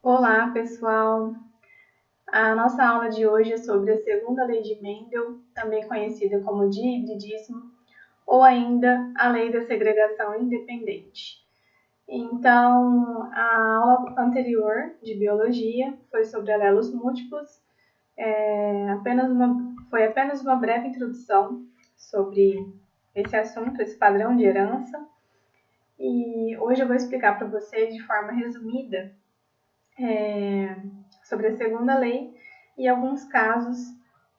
Olá, pessoal! A nossa aula de hoje é sobre a segunda lei de Mendel, também conhecida como de hibridismo, ou ainda a lei da segregação independente. Então, a aula anterior de biologia foi sobre alelos múltiplos, foi apenas uma breve introdução sobre esse assunto, esse padrão de herança, e hoje eu vou explicar para vocês de forma resumida sobre a segunda lei e alguns casos,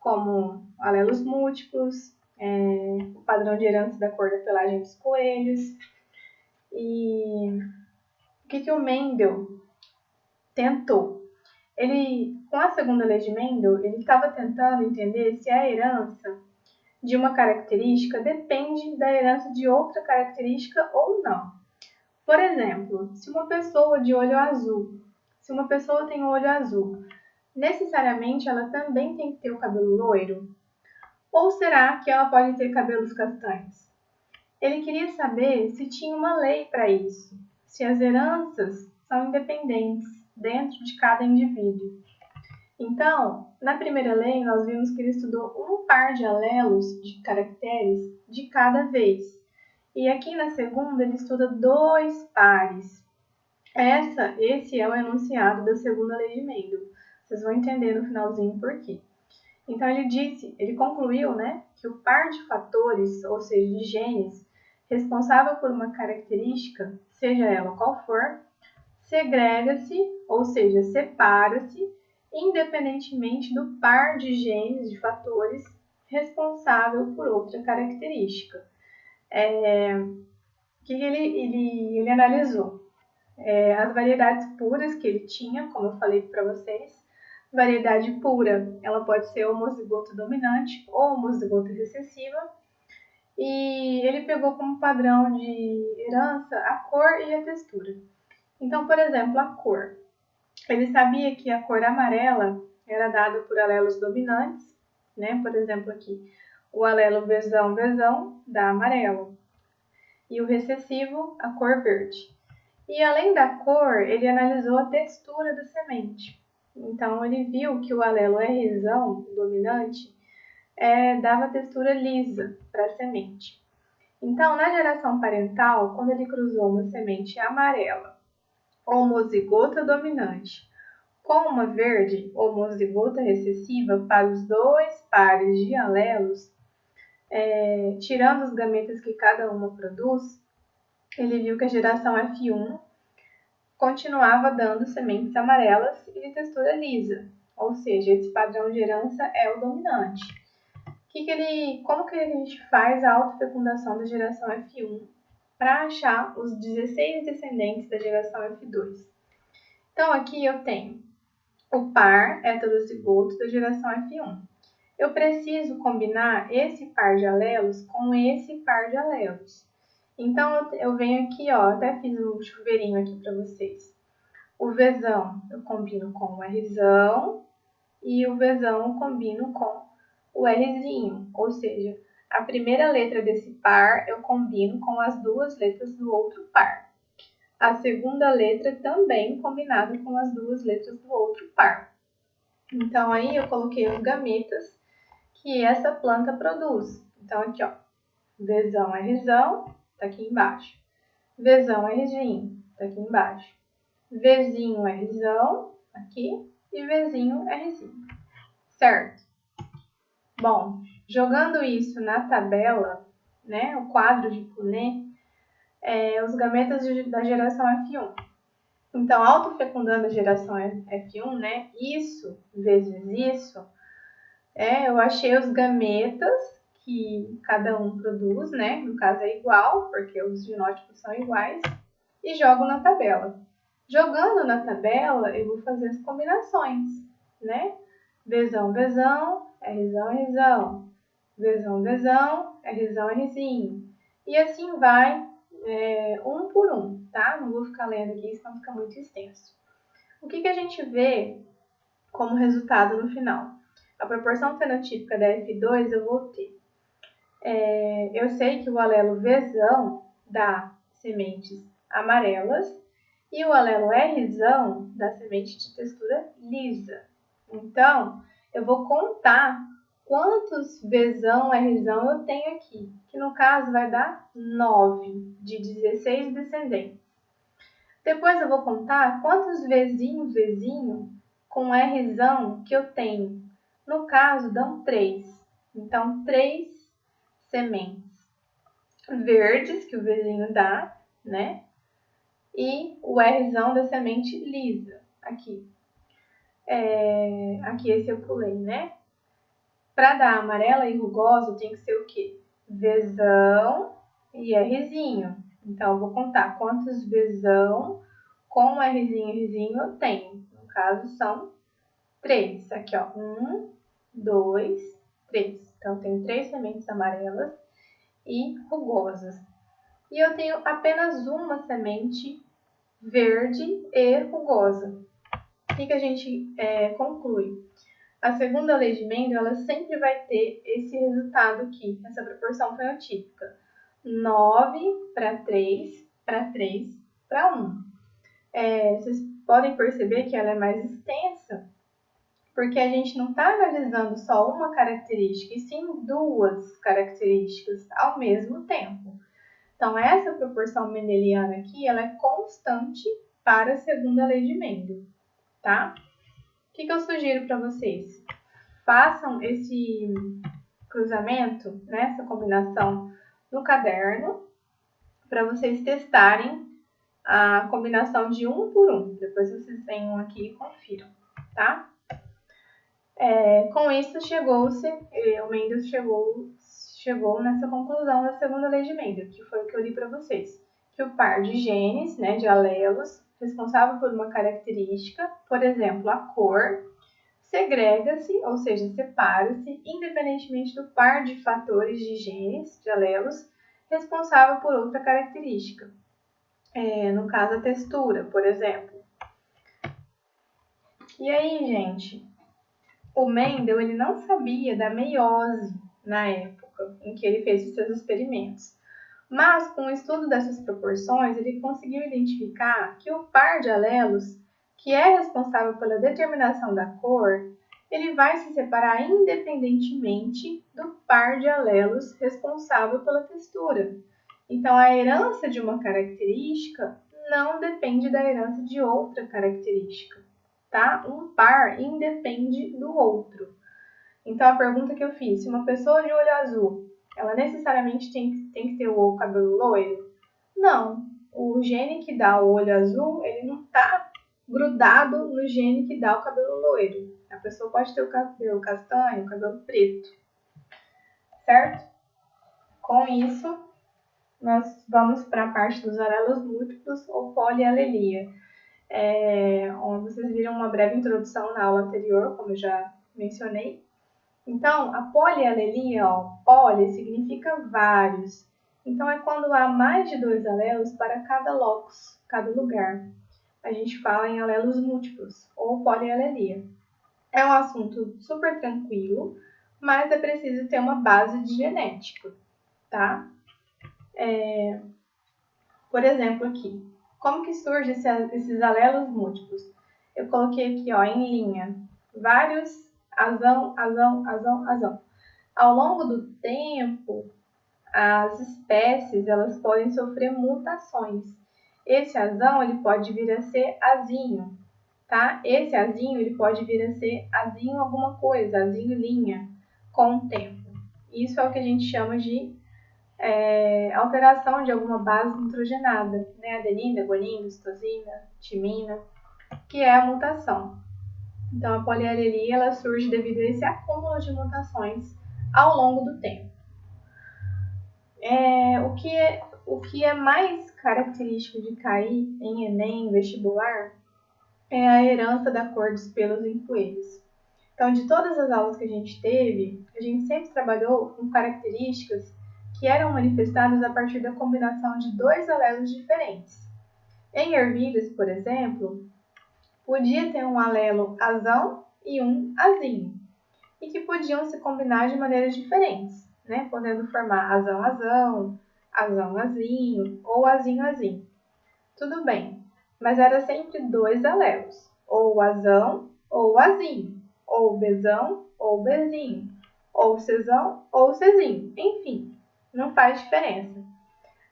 como alelos múltiplos, o padrão de herança da cor da pelagem dos coelhos. E o que o Mendel tentou? Com a segunda lei de Mendel, ele estava tentando entender se a herança de uma característica depende da herança de outra característica ou não. Por exemplo, se uma pessoa tem um olho azul, necessariamente ela também tem que ter o cabelo loiro? Ou será que ela pode ter cabelos castanhos? Ele queria saber se tinha uma lei para isso, se as heranças são independentes dentro de cada indivíduo. Então, na primeira lei, nós vimos que ele estudou um par de alelos de caracteres de cada vez. E aqui na segunda, ele estuda 2 pares. Esse é o enunciado da segunda lei de Mendel. Vocês vão entender no finalzinho por quê. Então ele concluiu, que o par de fatores, ou seja, de genes, responsável por uma característica, seja ela qual for, segrega-se, ou seja, separa-se, independentemente do par de genes, de fatores, responsável por outra característica. O que ele analisou? As variedades puras que ele tinha, como eu falei para vocês. Variedade pura, ela pode ser homozigota dominante ou homozigota recessiva. E ele pegou como padrão de herança a cor e a textura. Então, por exemplo, a cor. Ele sabia que a cor amarela era dada por alelos dominantes, Por exemplo, aqui, o alelo vezão dá amarelo. E o recessivo, a cor verde. E além da cor, ele analisou a textura da semente. Então, ele viu que o alelo Rzão, dominante, dava textura lisa para a semente. Então, na geração parental, quando ele cruzou uma semente amarela, homozigota dominante, com uma verde, homozigota recessiva, para os 2 pares de alelos, tirando os gametas que cada uma produz, ele viu que a geração F1 continuava dando sementes amarelas e de textura lisa, ou seja, esse padrão de herança é o dominante. Como que a gente faz a autofecundação da geração F1 para achar os 16 descendentes da geração F2? Então, aqui eu tenho o par heterozigoto da geração F1. Eu preciso combinar esse par de alelos com esse par de alelos. Então, eu venho aqui, até fiz um chuveirinho aqui para vocês. O Vzão eu combino com o Rzão e o Vzão eu combino com o Rzinho, ou seja, a primeira letra desse par eu combino com as 2 letras do outro par. A segunda letra também combinada com as 2 letras do outro par. Então, aí eu coloquei os gametas que essa planta produz. Então, aqui, Vzão, Rzão, tá aqui embaixo. Vzão, Rzinho, tá aqui embaixo. Vzinho, Rzão, aqui, e Vzinho, Rzinho. Certo? Bom, jogando isso na tabela, o quadro de Punnett, os gametas da geração F1. Então, autofecundando a geração F1, isso vezes isso, eu achei os gametas que cada um produz, no caso é igual, porque os genótipos são iguais, e jogo na tabela. Jogando na tabela, eu vou fazer as combinações, Vzão, Vzão, Rzão, Rzão. Vzão, Vzão, Rzão, Rzinho. E assim vai, um por um, tá? Não vou ficar lendo aqui, senão fica muito extenso. O que a gente vê como resultado no final? A proporção fenotípica da F2 eu vou ter. Eu sei que o alelo Vzão dá sementes amarelas e o alelo Rzão da semente de textura lisa. Então, eu vou contar quantos Vzão, Rzão eu tenho aqui, que no caso vai dar 9 de 16 descendentes. Depois eu vou contar quantos Vzinho com Rzão que eu tenho. No caso, dão 3. Então, 3 sementes verdes que o Vzinho dá, né? E o Rzão da semente lisa, aqui. Aqui esse eu pulei, né? Para dar amarela e rugosa, tem que ser o quê? Vzão e Rzinho. Então, eu vou contar quantos Vzão com Rzinho eu tenho. No caso, são 3. Aqui, ó. 1, 2, 3. Então, eu tenho 3 sementes amarelas e rugosas. E eu tenho apenas uma semente verde e rugosa. O que a gente conclui? A segunda lei de Mendel, ela sempre vai ter esse resultado aqui, essa proporção fenotípica. 9 para 3, para 3, para 1. Vocês podem perceber que ela é mais extensa, porque a gente não está analisando só uma característica, e sim duas características ao mesmo tempo. Então, essa proporção mendeliana aqui, ela é constante para a segunda lei de Mendel, tá? O que eu sugiro para vocês? Façam esse cruzamento, né, essa combinação no caderno, para vocês testarem a combinação de um por um. Depois vocês venham aqui e confiram, tá? Com isso, o Mendel chegou nessa conclusão da segunda lei de Mendel, que foi o que eu li para vocês. Que o par de genes, né, de alelos, responsável por uma característica, por exemplo, a cor, segrega-se, ou seja, separa-se, independentemente do par de fatores de genes, de alelos, responsável por outra característica. No caso, a textura, por exemplo. E aí, gente, o Mendel ele não sabia da meiose na época em que ele fez os seus experimentos. Mas, com o estudo dessas proporções, ele conseguiu identificar que o par de alelos, que é responsável pela determinação da cor, ele vai se separar independentemente do par de alelos responsável pela textura. Então, a herança de uma característica não depende da herança de outra característica, tá? Um par independe do outro. Então, a pergunta que eu fiz, se uma pessoa de olho azul, ela necessariamente tem que ter o cabelo loiro? Não. O gene que dá o olho azul, ele não está grudado no gene que dá o cabelo loiro. A pessoa pode ter o cabelo castanho, o cabelo preto. Certo? Com isso, nós vamos para a parte dos alelos múltiplos ou polialelia. Onde vocês viram uma breve introdução na aula anterior, como eu já mencionei. Então, a polialelia, poli significa vários. Então, é quando há mais de 2 alelos para cada locus, cada lugar. A gente fala em alelos múltiplos, ou polialelia. É um assunto super tranquilo, mas é preciso ter uma base de genética, tá? Por exemplo, aqui, como que surgem esses alelos múltiplos? Eu coloquei aqui, em linha, vários azão. Ao longo do tempo, as espécies elas podem sofrer mutações. Esse azão ele pode vir a ser azinho, tá? Esse azinho ele pode vir a ser azinho alguma coisa, azinho linha, com o tempo. Isso é o que a gente chama de alteração de alguma base nitrogenada, né? Adenina, guanina, citosina, timina, que é a mutação. Então, a polialelia ela surge devido a esse acúmulo de mutações ao longo do tempo. O que é mais característico de cair em Enem, vestibular, é a herança da cor dos pelos em coelhos. Então, de todas as aulas que a gente teve, a gente sempre trabalhou com características que eram manifestadas a partir da combinação de 2 alelos diferentes. Em ervilhas, por exemplo, podia ter um alelo azão e um azinho, e que podiam se combinar de maneiras diferentes, né? Podendo formar azão-azão, azão-azinho ou azinho-azinho. Tudo bem, mas era sempre 2 alelos, ou o Azão ou o Azinho, ou o Bzão ou o Bzinho, ou o Czão ou o Czinho, enfim, não faz diferença.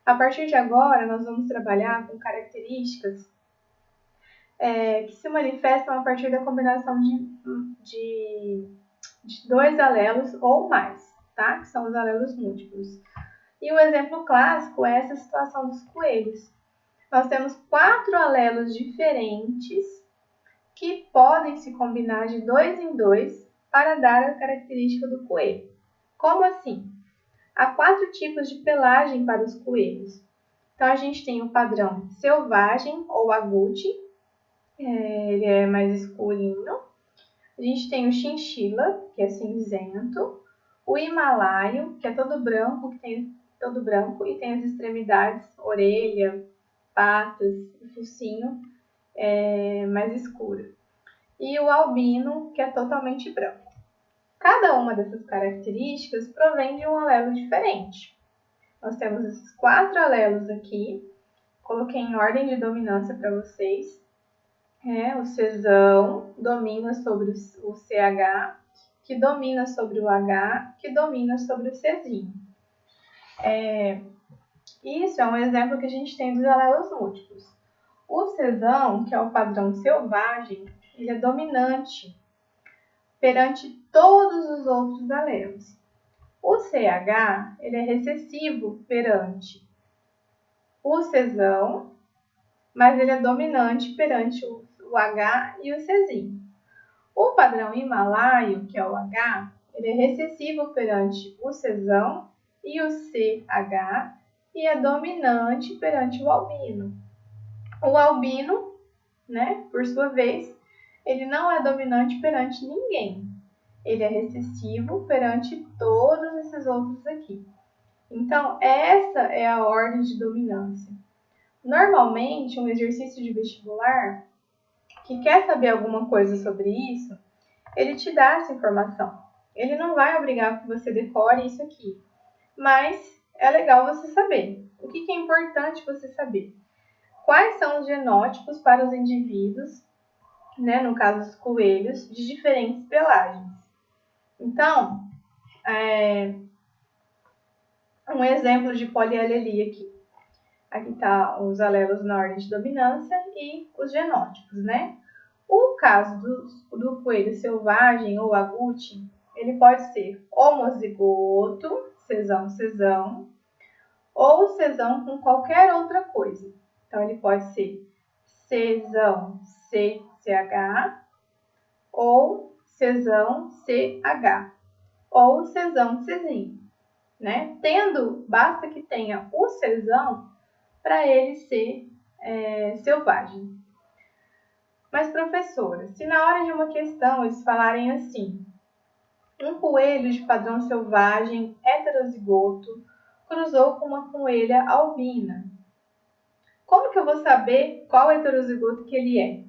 A partir de agora, nós vamos trabalhar com características que se manifestam a partir da combinação de 2 alelos ou mais, tá? Que são os alelos múltiplos. E o exemplo clássico é essa situação dos coelhos. Nós temos 4 alelos diferentes que podem se combinar de 2 em 2 para dar a característica do coelho. Como assim? Há 4 tipos de pelagem para os coelhos. Então, a gente tem o padrão selvagem ou agouti, ele é mais escurinho. A gente tem o chinchila, que é cinzento. O himalaio, que é todo branco e tem as extremidades, orelha, patas e focinho mais escura. E o albino, que é totalmente branco. Cada uma dessas características provém de um alelo diferente. Nós temos esses 4 alelos aqui, coloquei em ordem de dominância para vocês. O Czão domina sobre o CH, que domina sobre o H, que domina sobre o Czinho. Isso é um exemplo que a gente tem dos alelos múltiplos. O Czão, que é o padrão selvagem, ele é dominante perante todos os outros alelos. O CH, ele é recessivo perante o Czão, mas ele é dominante perante o H e o Czinho. O padrão himalaio, que é o H, ele é recessivo perante o Czão e o CH e é dominante perante o albino. O albino, por sua vez, ele não é dominante perante ninguém. Ele é recessivo perante todos esses outros aqui. Então, essa é a ordem de dominância. Normalmente, um exercício de vestibular que quer saber alguma coisa sobre isso, ele te dá essa informação. Ele não vai obrigar que você decore isso aqui, mas é legal você saber. O que é importante você saber? Quais são os genótipos para os indivíduos, no caso dos coelhos, de diferentes pelagens. Então, um exemplo de polialelia aqui. Aqui está os alelos na ordem de dominância e os genótipos, O caso do coelho selvagem ou agouti, ele pode ser homozigoto, Czão, ou Czão com qualquer outra coisa. Então, ele pode ser Czão, CCH, ou Czão, CH, ou Czão, Czinho. Basta que tenha o Czão para ele ser selvagem. Mas, professora, se na hora de uma questão eles falarem assim, um coelho de padrão selvagem heterozigoto cruzou com uma coelha albina, como que eu vou saber qual heterozigoto que ele é?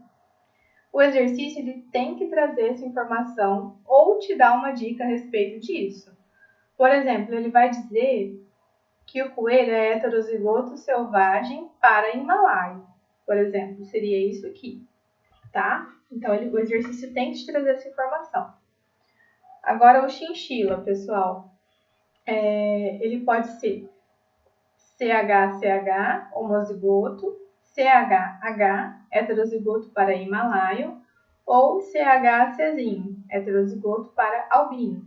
O exercício ele tem que trazer essa informação ou te dar uma dica a respeito disso. Por exemplo, ele vai dizer que o coelho é heterozigoto selvagem para himalaio. Por exemplo, seria isso aqui, tá? Então, o exercício tem que te trazer essa informação. Agora, o chinchila, pessoal, ele pode ser CH, homozigoto, CH, heterozigoto para himalaio, ou CH, Czinho, heterozigoto para albino.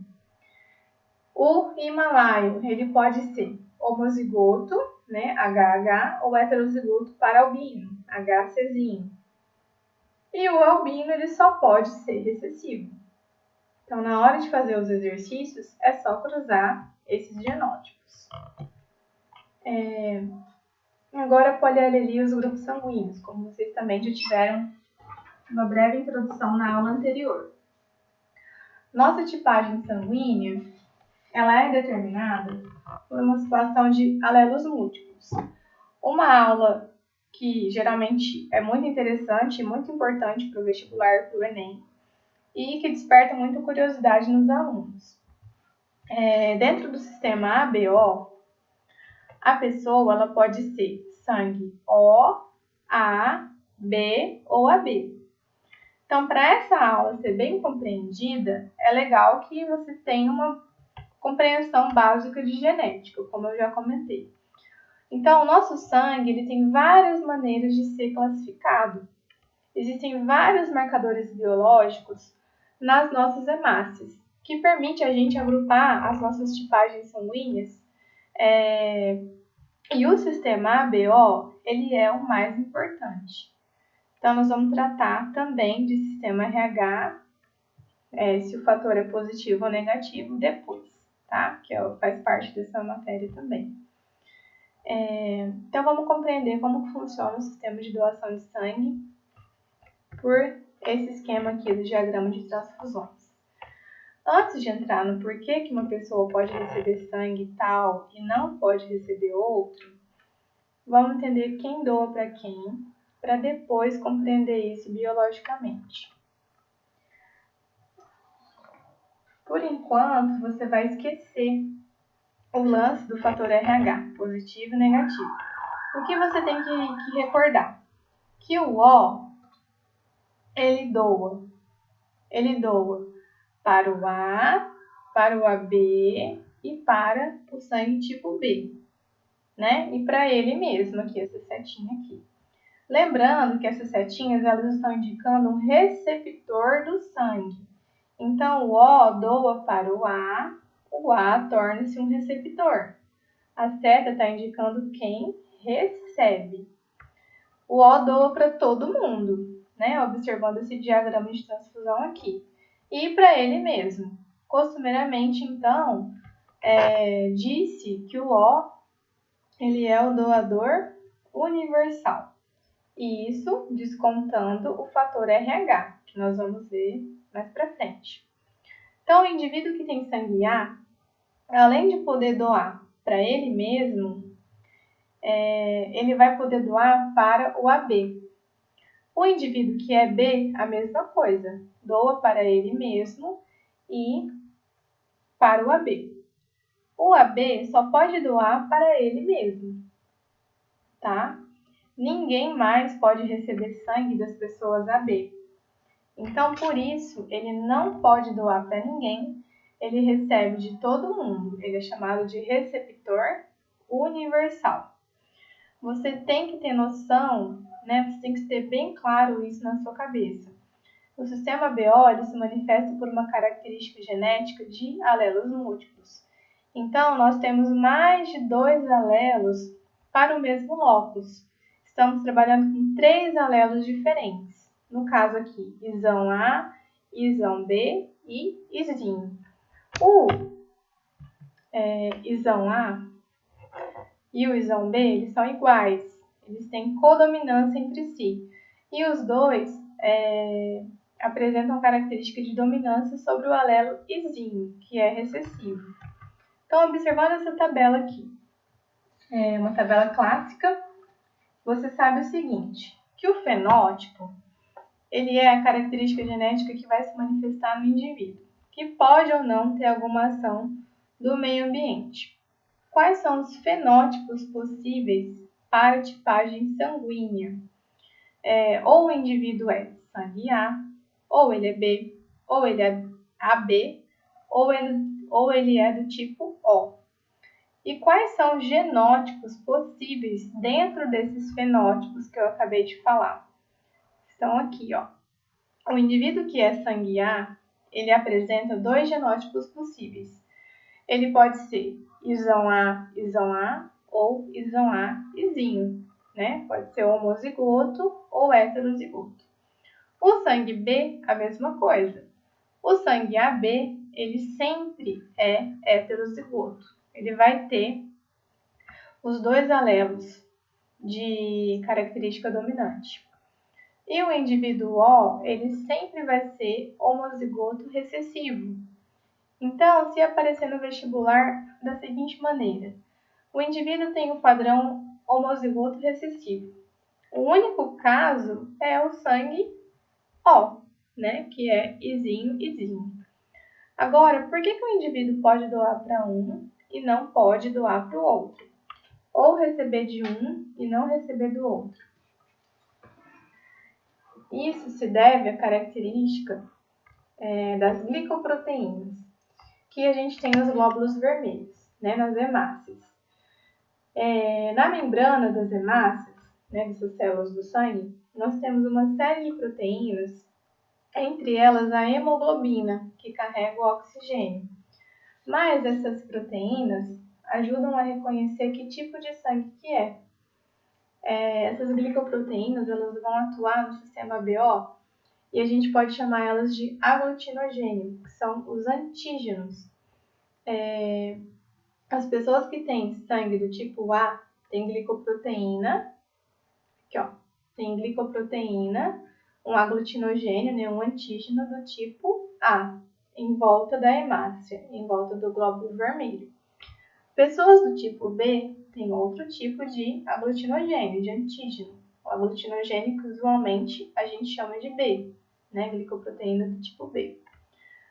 O himalaio, ele pode ser homozigoto, HH, ou heterozigoto para albino, HCzinho. E o albino, ele só pode ser recessivo. Então, na hora de fazer os exercícios, é só cruzar esses genótipos. Agora, polialelia os grupos sanguíneos, como vocês também já tiveram uma breve introdução na aula anterior. Nossa tipagem sanguínea, ela é determinada por uma situação de alelos múltiplos. Uma aula que geralmente é muito interessante e muito importante para o vestibular, para o Enem, e que desperta muita curiosidade nos alunos. Dentro do sistema ABO, a pessoa ela pode ser sangue O, A B ou AB. Então, para essa aula ser bem compreendida, é legal que você tenha uma compreensão básica de genética, como eu já comentei. Então, o nosso sangue ele tem várias maneiras de ser classificado. Existem vários marcadores biológicos nas nossas hemácias, que permite a gente agrupar as nossas tipagens sanguíneas. E o sistema ABO, ele é o mais importante. Então, nós vamos tratar também de sistema RH, se o fator é positivo ou negativo, depois, tá? Que faz parte dessa matéria também. Então, vamos compreender como funciona o sistema de doação de sangue por esse esquema aqui do diagrama de transfusões. Antes de entrar no porquê que uma pessoa pode receber sangue tal e não pode receber outro, vamos entender quem doa para quem, para depois compreender isso biologicamente. Por enquanto, você vai esquecer o lance do fator RH, positivo e negativo. O que você tem que recordar? Que o O, ele doa para o A, para o AB e para o sangue tipo B, né? E para ele mesmo, aqui, essa setinha aqui. Lembrando que essas setinhas, elas estão indicando um receptor do sangue. Então, o O doa para o A torna-se um receptor. A seta está indicando quem recebe. O O doa para todo mundo, né? Observando esse diagrama de transfusão aqui. E para ele mesmo. Costumeiramente, então, disse que o O ele é o doador universal. E isso descontando o fator RH, que nós vamos ver mais para frente. Então, o indivíduo que tem sangue A, além de poder doar para ele mesmo, ele vai poder doar para o AB. O indivíduo que é B, a mesma coisa, doa para ele mesmo e para o AB. O AB só pode doar para ele mesmo, tá? Ninguém mais pode receber sangue das pessoas AB. Então, por isso, ele não pode doar para ninguém, ele recebe de todo mundo. Ele é chamado de receptor universal. Você tem que ter noção, né? Você tem que ter bem claro isso na sua cabeça. O sistema BO ele se manifesta por uma característica genética de alelos múltiplos. Então, nós temos mais de 2 alelos para o mesmo locus. Estamos trabalhando com 3 alelos diferentes. No caso aqui, isão A, isão B e isinho. O isão A e o isão B eles são iguais. Eles têm codominância entre si. E os dois apresentam característica de dominância sobre o alelo isinho, que é recessivo. Então, observando essa tabela aqui, uma tabela clássica, você sabe o seguinte, que o fenótipo ele é a característica genética que vai se manifestar no indivíduo, que pode ou não ter alguma ação do meio ambiente. Quais são os fenótipos possíveis para a tipagem sanguínea? Ou o indivíduo é sangue A, ou ele é B, ou ele é AB, ou ele é do tipo O. E quais são os genótipos possíveis dentro desses fenótipos que eu acabei de falar? Estão aqui, ó. O indivíduo que é sangue A, ele apresenta 2 genótipos possíveis. Ele pode ser isão A ou isão A, isinho, né? Pode ser homozigoto ou heterozigoto. O sangue B, a mesma coisa. O sangue AB, ele sempre é heterozigoto. Ele vai ter os 2 alelos de característica dominante. E o indivíduo O, ele sempre vai ser homozigoto recessivo. Então, se aparecer no vestibular da seguinte maneira, o indivíduo tem o padrão homozigoto recessivo. O único caso é o sangue O, né, que é isinho. Agora, por que o indivíduo pode doar para um e não pode doar para o outro? Ou receber de um e não receber do outro? Isso se deve à característica das glicoproteínas, que a gente tem nos glóbulos vermelhos, né, nas hemácias. Na membrana das hemácias, né, dessas células do sangue, nós temos uma série de proteínas, entre elas a hemoglobina, que carrega o oxigênio. Mas essas proteínas ajudam a reconhecer que tipo de sangue que é. Essas glicoproteínas elas vão atuar no sistema BO e a gente pode chamar elas de aglutinogênio, que são os antígenos. As pessoas que têm sangue do tipo A têm glicoproteína, aqui ó, tem glicoproteína, um aglutinogênio, né, um antígeno do tipo A, em volta da hemácia, em volta do glóbulo vermelho. Pessoas do tipo B têm outro tipo de aglutinogênio, de antígeno. O aglutinogênio que usualmente a gente chama de B, né, glicoproteína do tipo B.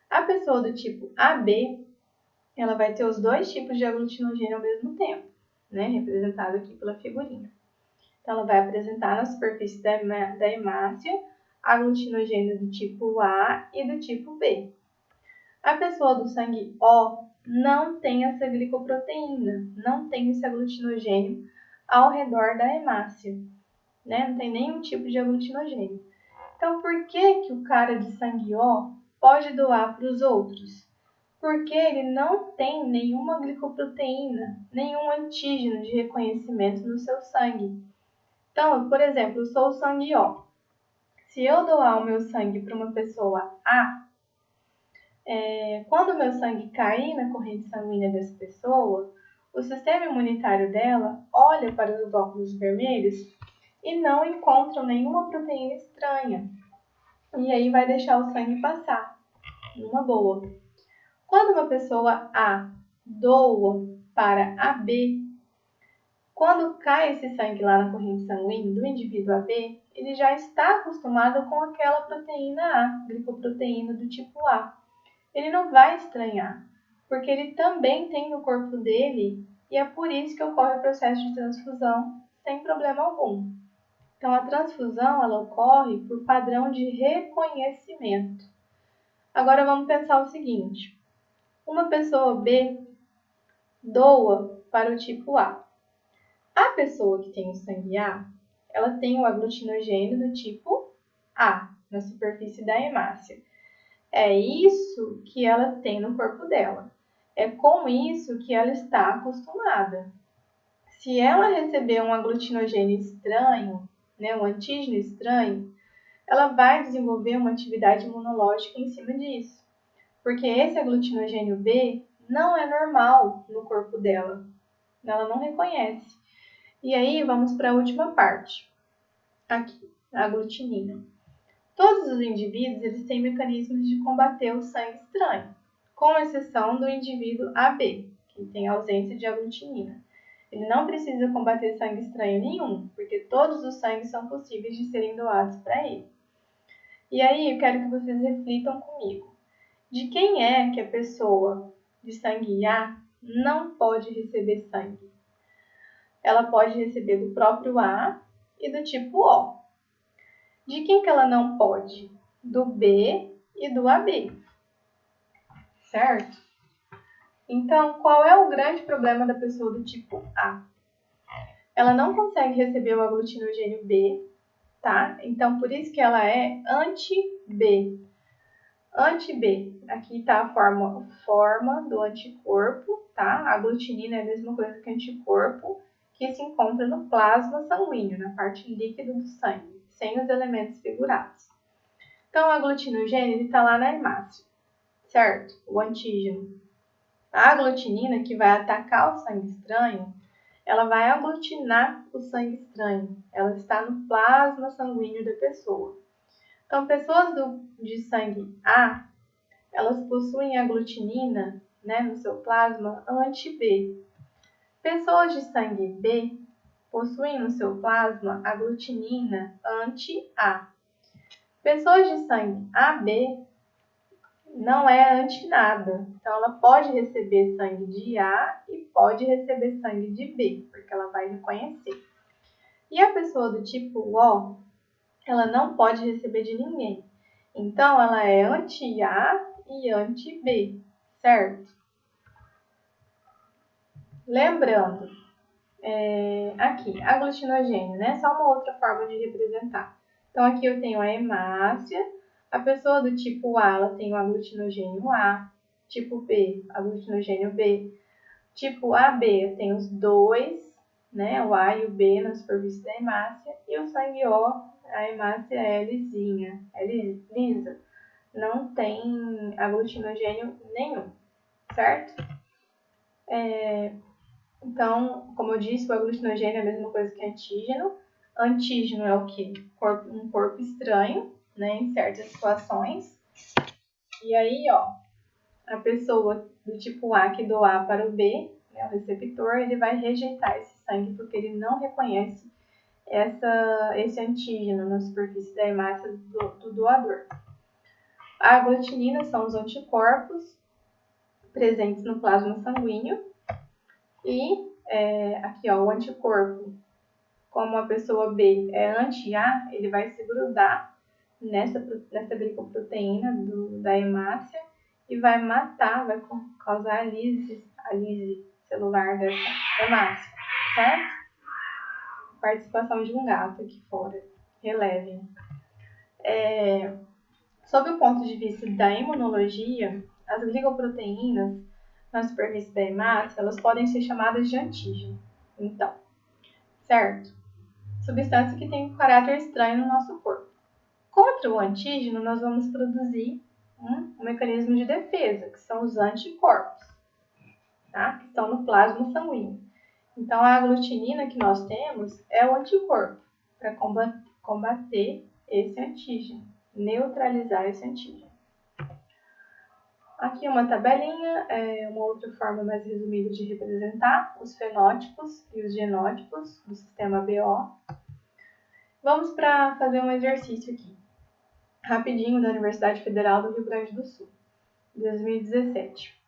A pessoa do tipo AB, ela vai ter os dois tipos de aglutinogênio ao mesmo tempo, né, representado aqui pela figurinha. Então, ela vai apresentar na superfície da hemácia aglutinogênio do tipo A e do tipo B. A pessoa do sangue O não tem essa glicoproteína, não tem esse aglutinogênio ao redor da hemácia, né? Não tem nenhum tipo de aglutinogênio. Então, por que o cara de sangue O pode doar para os outros? Porque ele não tem nenhuma glicoproteína, nenhum antígeno de reconhecimento no seu sangue. Então, por exemplo, eu sou o sangue O. Se eu doar o meu sangue para uma pessoa A, quando o meu sangue cair na corrente sanguínea dessa pessoa, o sistema imunitário dela olha para os glóbulos vermelhos e não encontra nenhuma proteína estranha. E aí vai deixar o sangue passar, numa boa. Quando uma pessoa A doa para a B, quando cai esse sangue lá na corrente sanguínea do indivíduo AB, ele já está acostumado com aquela proteína A, glicoproteína do tipo A. Ele não vai estranhar, porque ele também tem no corpo dele e é por isso que ocorre o processo de transfusão sem problema algum. Então, a transfusão ela ocorre por padrão de reconhecimento. Agora, vamos pensar o seguinte. Uma pessoa B doa para o tipo A. A pessoa que tem o sangue A, ela tem o aglutinogênio do tipo A na superfície da hemácia. É isso que ela tem no corpo dela. É com isso que ela está acostumada. Se ela receber um aglutinogênio estranho, né, um antígeno estranho, ela vai desenvolver uma atividade imunológica em cima disso. Porque esse aglutinogênio B não é normal no corpo dela. Ela não reconhece. E aí, vamos para a última parte. Aqui, a aglutinina. Todos os indivíduos eles têm mecanismos de combater o sangue estranho, com exceção do indivíduo AB, que tem ausência de aglutinina. Ele não precisa combater sangue estranho nenhum, porque todos os sangues são possíveis de serem doados para ele. E aí eu quero que vocês reflitam comigo. De quem é que a pessoa de sangue A não pode receber sangue? Ela pode receber do próprio A e do tipo O. De quem que ela não pode? Do B e do AB, certo? Então, qual é o grande problema da pessoa do tipo A? Ela não consegue receber o aglutinogênio B, tá? Então, por isso que ela é anti-B. Anti-B, aqui está a forma do anticorpo, tá? A aglutinina é a mesma coisa que anticorpo, que se encontra no plasma sanguíneo, na parte líquida do sangue, sem os elementos figurados. Então, o aglutinogênio está lá na hemácia, certo? O antígeno. A aglutinina, que vai atacar o sangue estranho, ela vai aglutinar o sangue estranho. Ela está no plasma sanguíneo da pessoa. Então, pessoas de sangue A, elas possuem aglutinina, né, no seu plasma anti-B. Pessoas de sangue B possuem no seu plasma aglutinina anti-A. Pessoas de sangue AB não é anti nada. Então, ela pode receber sangue de A e pode receber sangue de B, porque ela vai reconhecer. E a pessoa do tipo O, ela não pode receber de ninguém. Então, ela é anti-A e anti-B, certo? Lembrando, aqui, aglutinogênio, né? Só uma outra forma de representar. Então, aqui eu tenho a hemácia. A pessoa do tipo A, ela tem o aglutinogênio A. Tipo B, aglutinogênio B. Tipo AB, eu tenho os dois, né? O A e o B na superfície da hemácia. E o sangue O, a hemácia é lisinha, é lisa. Não tem aglutinogênio nenhum, certo? Então, como eu disse, o aglutinogênio é a mesma coisa que antígeno. Antígeno é o quê? Um corpo estranho, né, em certas situações. E aí, ó, a pessoa do tipo A que doar para o B, né, o receptor, ele vai rejeitar esse sangue porque ele não reconhece esse antígeno na superfície da hemácia do doador. A aglutinina são os anticorpos presentes no plasma sanguíneo. E aqui, ó, o anticorpo, como a pessoa B é anti-A, ele vai se grudar nessa glicoproteína da hemácia e vai matar, vai causar a lise celular dessa hemácia, certo? Participação de um gato aqui fora, relevem. Sob o ponto de vista da imunologia, as glicoproteínas na superfície da hemácia, elas podem ser chamadas de antígeno. Então, certo? Substância que tem um caráter estranho no nosso corpo. Contra o antígeno, nós vamos produzir um mecanismo de defesa, que são os anticorpos, tá? Que estão no plasma sanguíneo. Então, a aglutinina que nós temos é o anticorpo para combater esse antígeno, neutralizar esse antígeno. Aqui uma tabelinha, uma outra forma mais resumida de representar os fenótipos e os genótipos do sistema BO. Vamos para fazer um exercício aqui, rapidinho, da Universidade Federal do Rio Grande do Sul, 2017.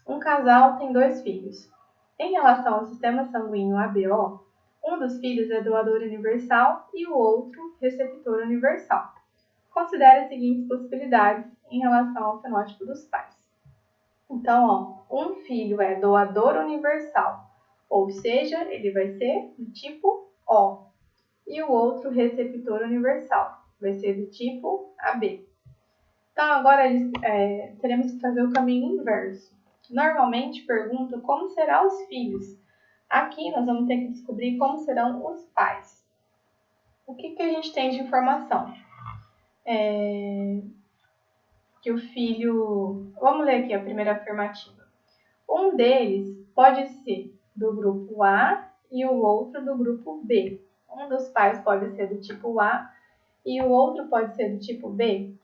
Um casal tem 2 filhos. Em relação ao sistema sanguíneo ABO, um dos filhos é doador universal e o outro receptor universal. Considere as seguintes possibilidades em relação ao fenótipo dos pais. Então, ó, um filho é doador universal, ou seja, ele vai ser do tipo O. E o outro receptor universal, vai ser do tipo AB. Então, agora teremos que fazer o caminho inverso. Normalmente pergunta como serão os filhos. Aqui nós vamos ter que descobrir como serão os pais. O que a gente tem de informação? Que o filho... Vamos ler aqui a primeira afirmativa. Um deles pode ser do grupo A e o outro do grupo B. Um dos pais pode ser do tipo A e o outro pode ser do tipo B.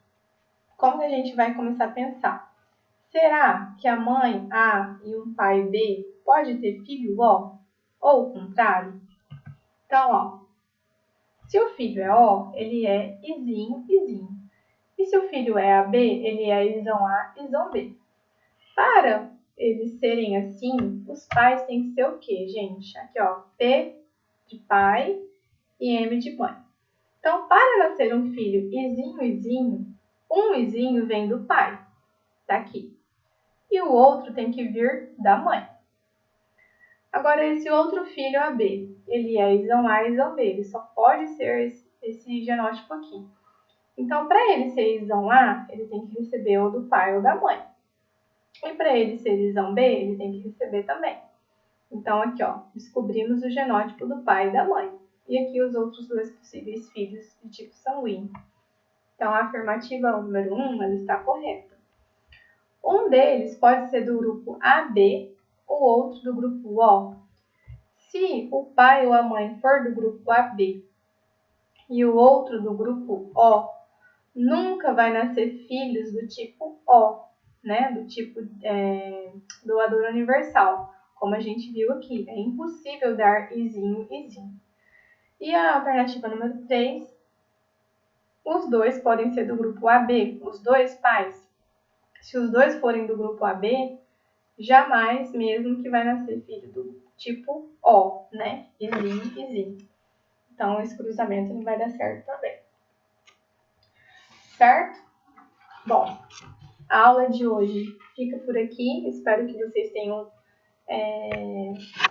Como que a gente vai começar a pensar? Será que a mãe A e um pai B pode ter filho O? Ou o contrário? Então, ó, se o filho é O, ele é Izinho, Izinho. E se o filho é AB, ele é Izão A, Izão B. Para eles serem assim, os pais têm que ser o quê, gente? Aqui, ó, P de pai e M de mãe. Então, para nascer um filho Izinho, Izinho, um Izinho vem do pai, daqui. E o outro tem que vir da mãe. Agora, esse outro filho AB, ele é Izão A e Izão B, ele só pode ser esse genótipo aqui. Então, para ele ser Izão A, ele tem que receber ou do pai ou da mãe. E para ele ser Izão B, ele tem que receber também. Então, aqui, ó, descobrimos o genótipo do pai e da mãe. E aqui os outros 2 possíveis filhos de tipo sanguíneo. Então, a afirmativa número 1, ela está correta. Um deles pode ser do grupo AB, o outro do grupo O. Se o pai ou a mãe for do grupo AB e o outro do grupo O, nunca vai nascer filhos do tipo O, né? Do tipo doador universal, como a gente viu aqui. É impossível dar Izinho, Izinho. E a alternativa número 3, os 2 podem ser do grupo AB, os 2 pais. Se os 2 forem do grupo AB, jamais mesmo que vai nascer filho do tipo O, né? Izinho, Izinho. Então, esse cruzamento não vai dar certo também. Certo? Bom, a aula de hoje fica por aqui. Espero que vocês tenham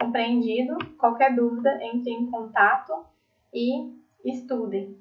compreendido. Qualquer dúvida, entre em contato e estudem.